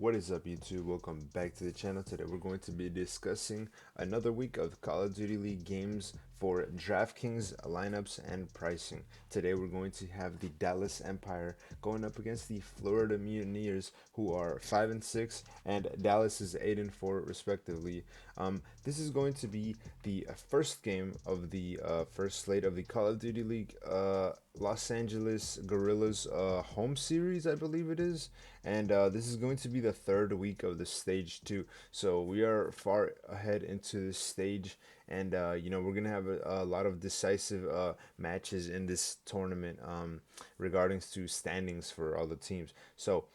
What is up, YouTube? Welcome back to the channel. Today we're going to be discussing another week of Call of Duty League games for Draftkings lineups and pricing. Today we're going to have the Dallas Empire going up against the Florida Mutineers, who are 5-6, and Dallas is 8-4 respectively. This is going to be the first game of the first slate of the Call of Duty League Los Angeles Guerrillas home series, I believe it is, and this is going to be the third week of the stage 2. So we are far ahead into this stage, and we're gonna have a lot of decisive matches in this tournament regarding to standings for all the teams. So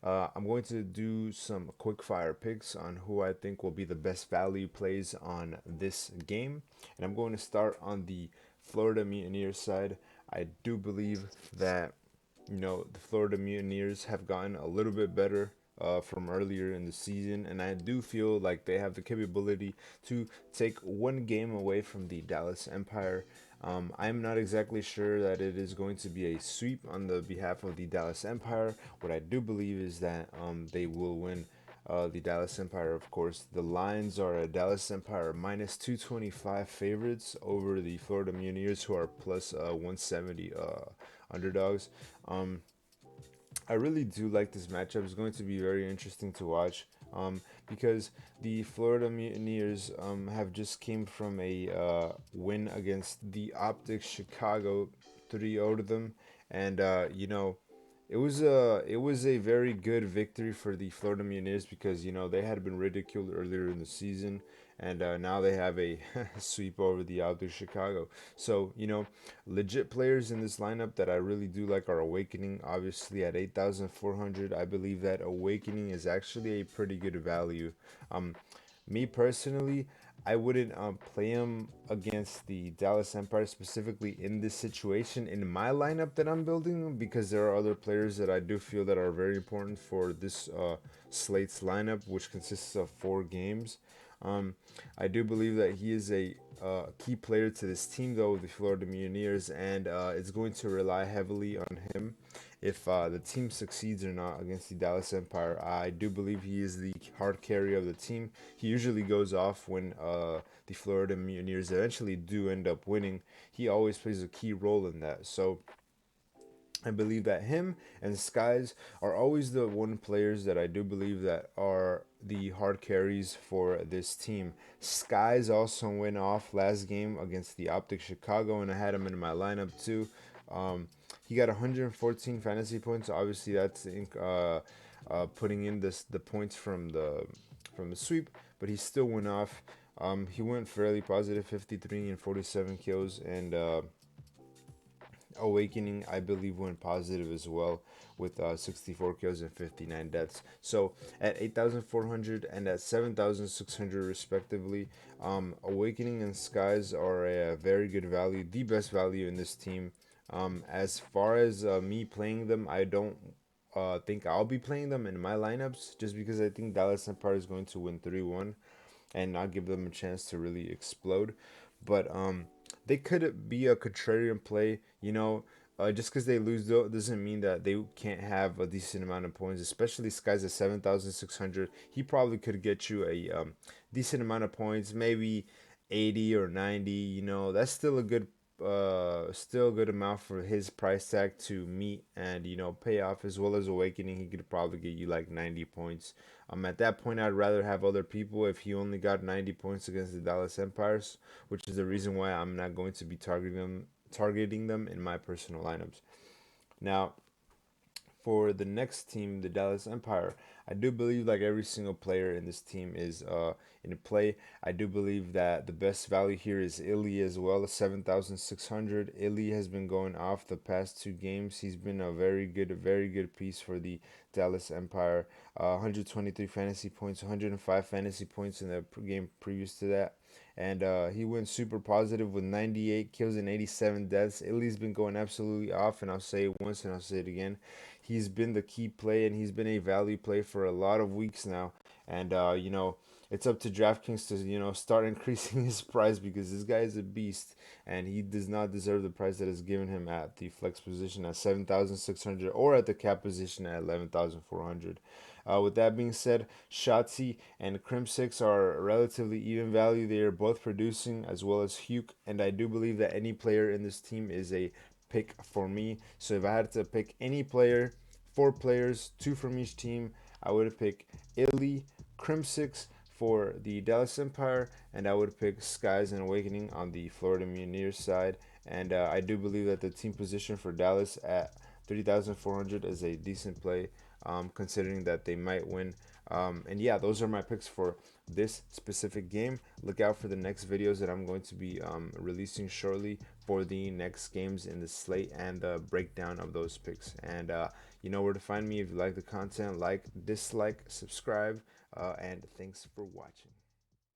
I'm going to do some quick fire picks on who I think will be the best value plays on this game, and I'm going to start on the Florida Mutineers side. I do believe that the Florida Mutineers have gotten a little bit better from earlier in the season, and I do feel like they have the capability to take one game away from the Dallas Empire. I'm not exactly sure that it is going to be a sweep on the behalf of the Dallas Empire. What I do believe is that they will win. The Dallas Empire, of course. The lines are a Dallas Empire minus 225 favorites over the Florida Mutineers, who are plus 170 underdogs. Um, I really do like this matchup. It's going to be very interesting to watch because the Florida Mutineers have just came from a win against the Optics Chicago 3-0 to them, and it was a very good victory for the Florida Mutineers because they had been ridiculed earlier in the season, and now they have a sweep over the Optics Chicago. So legit players in this lineup that I really do like are Awakening, obviously at 8,400. I believe that Awakening is actually a pretty good value. Um, Me personally, I wouldn't play him against the Dallas Empire specifically in this situation in my lineup that I'm building because there are other players that I do feel that are very important for this slate's lineup, which consists of 4 games. Um, I do believe that he is a key player to this team, though, the Florida Mutineers, and it's going to rely heavily on him if the team succeeds or not against the Dallas Empire. I do believe he is the hard carry of the team. He usually goes off when the Florida Mutineers eventually do end up winning. He always plays a key role in that. So I believe that him and Skies are always the one players that I do believe that are the hard carries for this team. Skies also went off last game against the Optic Chicago, and I had him in my lineup too. Um, he got 114 fantasy points. Obviously, that's putting in the points from the sweep, but he still went off. He went fairly positive, 53 and 47 kills, and Awakening, I believe, went positive as well with 64 kills and 59 deaths. So at 8,400 and at 7,600 respectively, Awakening and Skies are a very good value, the best value in this team. As far as me playing them, I don't think I'll be playing them in my lineups just because I think Dallas Empire is going to win 3-1 and not give them a chance to really explode. But they could be a contrarian play. Just because they lose though doesn't mean that they can't have a decent amount of points. Especially Skies at 7,600, he probably could get you a decent amount of points, maybe 80 or 90. That's still a good amount for his price tag to meet and pay off, as well as Awakening. He could probably get you like 90 points. At that point, I'd rather have other people if he only got 90 points against the Dallas Empires, which is the reason why I'm not going to be targeting them in my personal lineups. Now, for the next team, the Dallas Empire, I do believe like every single player in this team is in play. I do believe that the best value here is Illy as well, 7,600. Illy has been going off the past 2 games. He's been a very good piece for the Dallas Empire. 123 fantasy points, 105 fantasy points in the game previous to that. And he went super positive with 98 kills and 87 deaths. Illy's been going absolutely off, and I'll say it once and I'll say it again. He's been the key play, and he's been a value play for a lot of weeks now. And it's up to DraftKings to start increasing his price because this guy is a beast, and he does not deserve the price that is given him at the flex position at 7,600 or at the cap position at 11,400. With that being said, Shotzi and Crimsix are relatively even value. They are both producing, as well as Hugh, and I do believe that any player in this team is a pick for me. So if I had to pick any player, four players, two from each team, I would pick Illy, Crimsix for the Dallas Empire, and I would pick Skies and Awakening on the Florida Mutineers side. And I do believe that the team position for Dallas at 3,400 is a decent play, considering that they might win. And yeah, those are my picks for this specific game. Look out for the next videos that I'm going to be releasing shortly for the next games in the slate and the breakdown of those picks. And you know where to find me if you like the content. Like, dislike, subscribe, and thanks for watching.